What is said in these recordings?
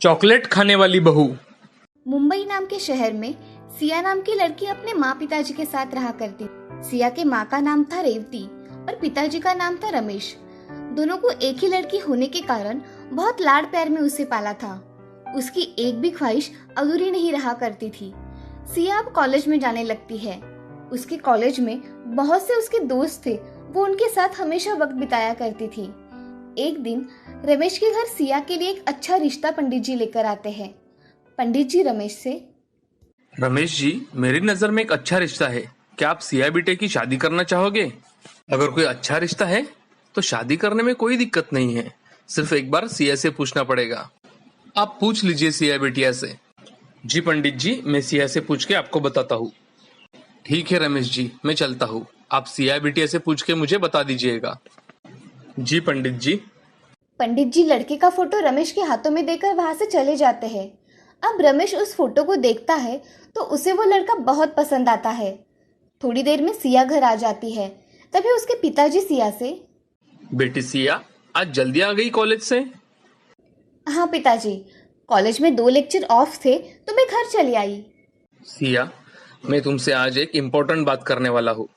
Chocolate खाने वाली बहू। मुंबई नाम के शहर में सिया नाम की लड़की अपने माँ पिताजी के साथ रहा करती। सिया के माँ का नाम था रेवती और पिताजी का नाम था रमेश। दोनों को एक ही लड़की होने के कारण बहुत लाड प्यार में उसे पाला था। उसकी एक भी ख्वाहिश अधूरी नहीं रहा करती थी। सिया अब कॉलेज में जाने लगती है। उसके कॉलेज में बहुत से उसके दोस्त थे, वो उनके साथ हमेशा वक्त बिताया करती थी। एक दिन रमेश के घर सिया के लिए एक अच्छा रिश्ता पंडित जी लेकर आते हैं। पंडित जी रमेश से, रमेश जी, मेरी नजर में एक अच्छा रिश्ता है, क्या आप सिया बेटे की शादी करना चाहोगे? अगर कोई अच्छा रिश्ता है तो शादी करने में कोई दिक्कत नहीं है, सिर्फ एक बार सिया से पूछना पड़ेगा। आप पूछ लीजिए सिया बेटिया से। जी पंडित जी, मैं सिया से पूछ के आपको बताता हूँ। ठीक है रमेश जी, मैं चलता हूँ, आप सिया बेटिया से पूछ के मुझे बता दीजिएगा। जी पंडित जी। पंडित जी लड़के का फोटो रमेश के हाथों में देकर वहां से चले जाते हैं। अब रमेश उस फोटो को देखता है तो उसे वो लड़का बहुत पसंद आता है। थोड़ी देर में सिया घर आ जाती है। तभी उसके पिताजी सिया से, बेटी सिया, आज जल्दी आ गई कॉलेज से? हाँ पिताजी, कॉलेज में 2 लेक्चर ऑफ थे तो मैं घर चली आई। सिया, मैं तुमसे आज एक इम्पोर्टेंट बात करने वाला हूँ।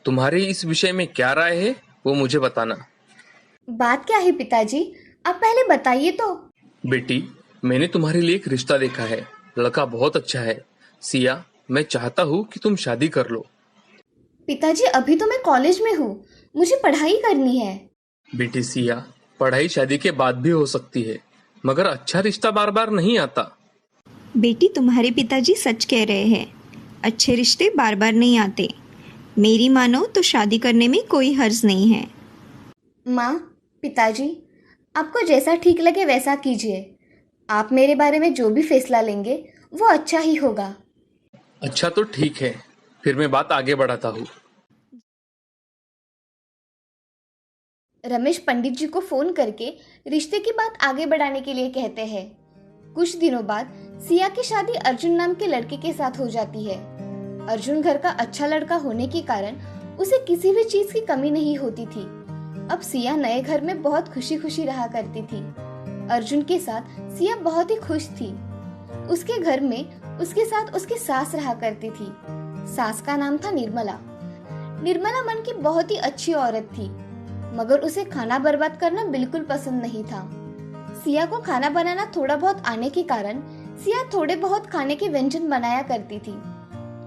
तुम्हारी इस विषय में क्या राय है वो मुझे बताना। बात क्या है पिताजी, आप पहले बताइए तो। बेटी, मैंने तुम्हारे लिए एक रिश्ता देखा है, लड़का बहुत अच्छा है। सिया, मैं चाहता हूँ कि तुम शादी कर लो। पिताजी अभी तो मैं कॉलेज में हूँ, मुझे पढ़ाई करनी है। बेटी सिया, पढ़ाई शादी के बाद भी हो सकती है, मगर अच्छा रिश्ता बार बार नहीं आता। बेटी, तुम्हारे पिताजी सच कह रहे हैं, अच्छे रिश्ते बार बार नहीं आते। मेरी मानो तो शादी करने में कोई हर्ज नहीं है। माँ, पिताजी, आपको जैसा ठीक लगे वैसा कीजिए। आप मेरे बारे में जो भी फैसला लेंगे वो अच्छा ही होगा। अच्छा तो ठीक है, फिर मैं बात आगे बढ़ाता हूँ। रमेश पंडित जी को फोन करके रिश्ते की बात आगे बढ़ाने के लिए कहते हैं। कुछ दिनों बाद सिया की शादी अर्जुन नाम के लड़के के साथ हो जाती है। अर्जुन घर का अच्छा लड़का होने के कारण उसे किसी भी चीज की कमी नहीं होती थी। अब सिया नए घर में बहुत खुशी खुशी रहा करती थी। अर्जुन के साथ सिया बहुत ही खुश थी। उसके घर में उसके साथ उसकी सास रहा करती थी। सास का नाम था निर्मला। निर्मला मन की बहुत ही अच्छी औरत थी, मगर उसे खाना बर्बाद करना बिल्कुल पसंद नहीं था। सिया को खाना बनाना थोड़ा बहुत आने के कारण सिया थोड़े बहुत खाने के व्यंजन बनाया करती थी।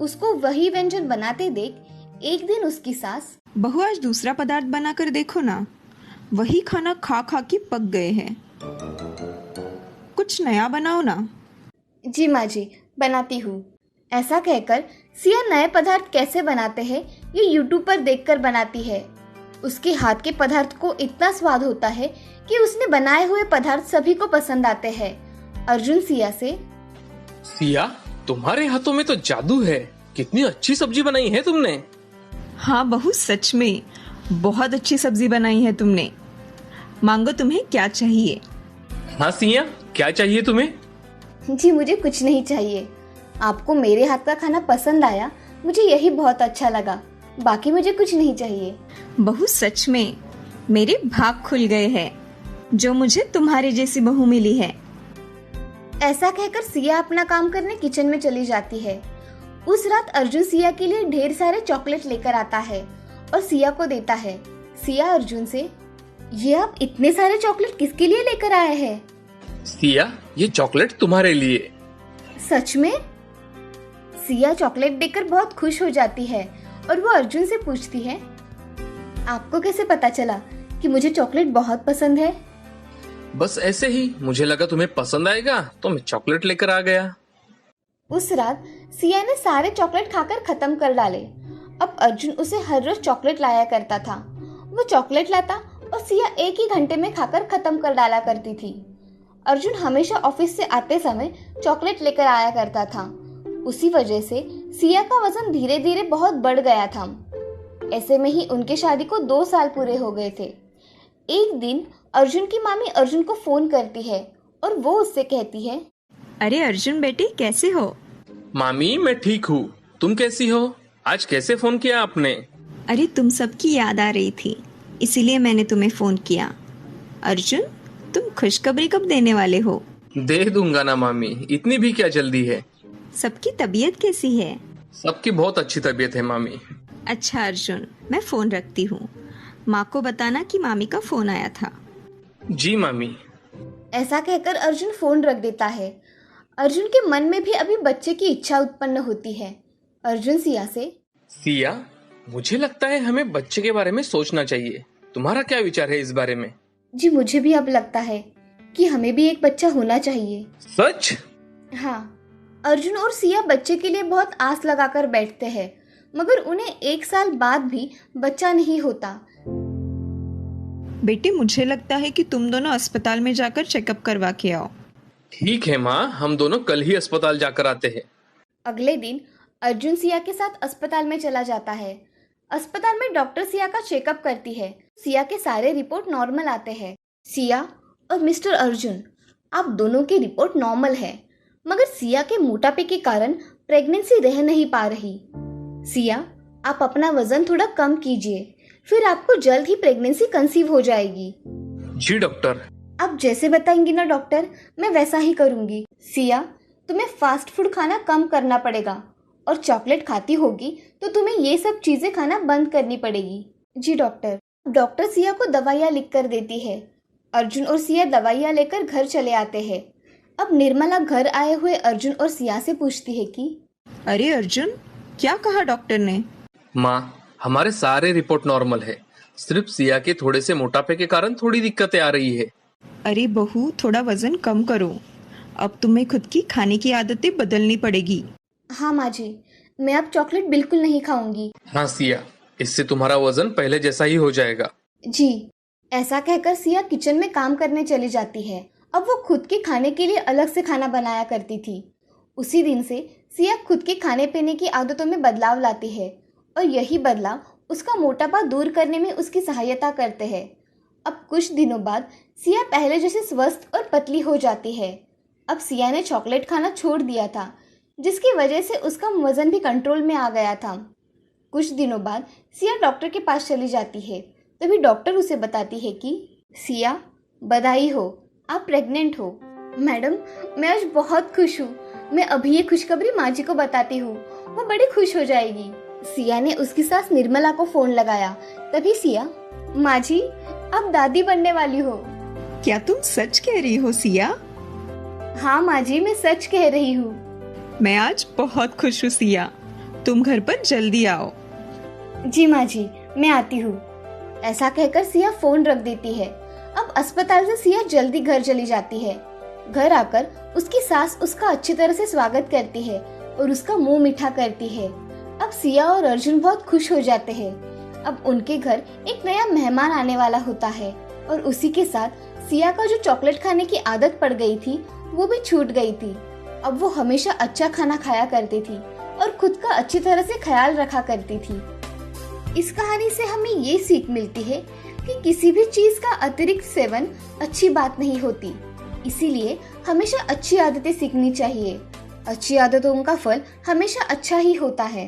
उसको वही व्यंजन बनाते देख एक दिन उसकी सास, बहू, आज दूसरा पदार्थ बनाकर देखो ना, वही खाना खा खा के पक गए हैं, कुछ नया बनाओ ना। जी माँ जी, बनाती हूँ। ऐसा कहकर सिया नए पदार्थ कैसे बनाते हैं ये यूट्यूब पर देखकर बनाती है। उसके हाथ के पदार्थ को इतना स्वाद होता है कि उसने बनाए हुए पदार्थ सभी को पसंद आते हैं। अर्जुन सिया से, सिया, तुम्हारे हाथों में तो जादू है, कितनी अच्छी सब्जी बनाई है तुमने। हाँ बहू, सच में बहुत अच्छी सब्जी बनाई है तुमने। मांगो, तुम्हें क्या चाहिए? हाँ सिया, क्या चाहिए तुम्हें? जी मुझे कुछ नहीं चाहिए। आपको मेरे हाथ का खाना पसंद आया, मुझे यही बहुत अच्छा लगा, बाकी मुझे कुछ नहीं चाहिए। बहू, सच में मेरे भाग खुल गए हैं, जो मुझे तुम्हारे जैसी बहू मिली है। ऐसा कहकर सिया अपना काम करने किचन में चली जाती है। उस रात अर्जुन सिया के लिए ढेर सारे चॉकलेट लेकर आता है और सिया को देता है। सिया अर्जुन से, ये आप इतने सारे चॉकलेट किसके लिए लेकर आए हैं? सिया, ये चॉकलेट तुम्हारे लिए। सच में? सिया चॉकलेट देखकर बहुत खुश हो जाती है और वो अर्जुन से पूछती है, आपको कैसे पता चला कि मुझे चॉकलेट बहुत पसंद है? बस ऐसे ही, मुझे लगा तुम्हें पसंद आएगा तो मैं चॉकलेट लेकर आ गया। उस रात सिया ने सारे चॉकलेट खाकर खत्म कर डाले। अब अर्जुन उसे हर रोज चॉकलेट लाया करता था। वो चॉकलेट लाता और सिया एक ही घंटे में खाकर खत्म कर डाला करती थी। अर्जुन हमेशा ऑफिस से आते समय चॉकलेट लेकर आया करता था। उसी वजह से सिया का वजन धीरे धीरे बहुत बढ़ गया था। ऐसे में ही उनके शादी को 2 साल पूरे हो गए थे। एक दिन अर्जुन की मामी अर्जुन को फोन करती है और वो उससे कहती है, अरे अर्जुन बेटे, कैसे हो? मामी, मैं ठीक हूँ, तुम कैसी हो? आज कैसे फोन किया आपने? अरे तुम सबकी याद आ रही थी, इसीलिए मैंने तुम्हें फोन किया। अर्जुन, तुम खुशखबरी कब देने वाले हो? दे दूंगा ना मामी, इतनी भी क्या जल्दी है। सबकी तबीयत कैसी है? सबकी बहुत अच्छी तबीयत है मामी। अच्छा अर्जुन, मैं फोन रखती हूँ। माँ को बताना कि मामी का फोन आया था। जी मामी। ऐसा कहकर अर्जुन फोन रख देता है। अर्जुन के मन में भी अभी बच्चे की इच्छा उत्पन्न होती है। अर्जुन सिया से, सिया, मुझे लगता है हमें बच्चे के बारे में सोचना चाहिए। तुम्हारा क्या विचार है इस बारे में? जी मुझे भी अब लगता है कि हमें भी एक बच्चा होना चाहिए। सच? हाँ, अर्जुन और सिया बच्चे के लिए बहुत आस लगाकर बैठते हैं, मगर उन्हें 1 साल बाद भी बच्चा नहीं होता। बेटे, मुझे लगता है कि तुम दोनों अस्पताल में जाकर चेकअप करवा के आओ। ठीक है माँ, हम दोनों कल ही अस्पताल जाकर आते हैं। अगले दिन अर्जुन सिया के साथ अस्पताल में चला जाता है। अस्पताल में डॉक्टर सिया का चेकअप करती है। सिया के सारे रिपोर्ट नॉर्मल आते हैं। सिया और मिस्टर अर्जुन, आप दोनों की रिपोर्ट नॉर्मल है, मगर सिया के मोटापे के कारण प्रेगनेंसी रह नहीं पा रही। सिया, आप अपना वजन थोड़ा कम कीजिए, फिर आपको जल्द ही प्रेगनेंसी कंसीव हो जाएगी। जी डॉक्टर। आप जैसे बताएंगी ना डॉक्टर, मैं वैसा ही करूंगी। सिया, तुम्हें फास्ट फूड खाना कम करना पड़ेगा और चॉकलेट खाती होगी तो तुम्हें ये सब चीजें खाना बंद करनी पड़ेगी। जी डॉक्टर। डॉक्टर सिया को दवाइयाँ लिख कर देती है। अर्जुन और सिया दवाइयाँ लेकर घर चले आते हैं। अब निर्मला घर आए हुए अर्जुन और सिया से पूछती है कि अरे अर्जुन, क्या कहा डॉक्टर ने? माँ, हमारे सारे रिपोर्ट नॉर्मल है, सिर्फ सिया के थोड़े से मोटापे के कारण थोड़ी दिक्कतें आ रही है। अरे बहू, थोड़ा वजन कम करो। अब तुम्हें खुद की खाने की आदतें बदलनी पड़ेगी। हाँ माँ जी, मैं अब चॉकलेट बिल्कुल नहीं खाऊंगी। हाँ सिया, इससे तुम्हारा वजन पहले जैसा ही हो जाएगा। जी। ऐसा कहकर सिया किचन में काम करने चली जाती है। अब वो खुद के खाने के लिए अलग से खाना बनाया करती थी। उसी दिन से सिया खुद के खाने पीने की आदतों में बदलाव लाती है और यही बदलाव उसका मोटापा दूर करने में उसकी सहायता करते हैं। अब कुछ दिनों बाद सिया पहले जैसे स्वस्थ और पतली हो जाती है। अब सिया ने चॉकलेट खाना छोड़ दिया था, जिसकी वजह से उसका वजन भी कंट्रोल में आ गया था। कुछ दिनों बाद सिया डॉक्टर के पास चली जाती है। तभी डॉक्टर उसे बताती है कि सिया, बधाई हो, आप प्रेग्नेंट हो। मैडम, मैं आज बहुत खुश हूँ। मैं अभी ये खुशखबरी माँ जी को बताती हूँ, वो बड़ी खुश हो जाएगी। सिया ने उसकी सास निर्मला को फोन लगाया। तभी सिया, माँ जी, आप दादी बनने वाली हो। क्या तुम सच कह रही हो सिया? हाँ माँ जी, मैं सच कह रही हूँ। मैं आज बहुत खुश हूँ सिया। तुम घर पर जल्दी आओ। जी माँ जी, मैं आती हूँ। ऐसा कहकर सिया फोन रख देती है। अब अस्पताल से सिया जल्दी घर चली जाती है। घर आकर उसकी सास उसका अच्छी तरह से स्वागत करती है और उसका मुंह मीठा करती है। अब सिया और अर्जुन बहुत खुश हो जाते हैं। अब उनके घर एक नया मेहमान आने वाला होता है और उसी के साथ सिया का जो चॉकलेट खाने की आदत पड़ गई थी वो भी छूट गई थी। अब वो हमेशा अच्छा खाना खाया करती थी और खुद का अच्छी तरह से ख्याल रखा करती थी। इस कहानी से हमें ये सीख मिलती है कि किसी भी चीज का अतिरिक्त सेवन अच्छी बात नहीं होती। इसीलिए हमेशा अच्छी आदतें सीखनी चाहिए। अच्छी आदतों का फल हमेशा अच्छा ही होता है।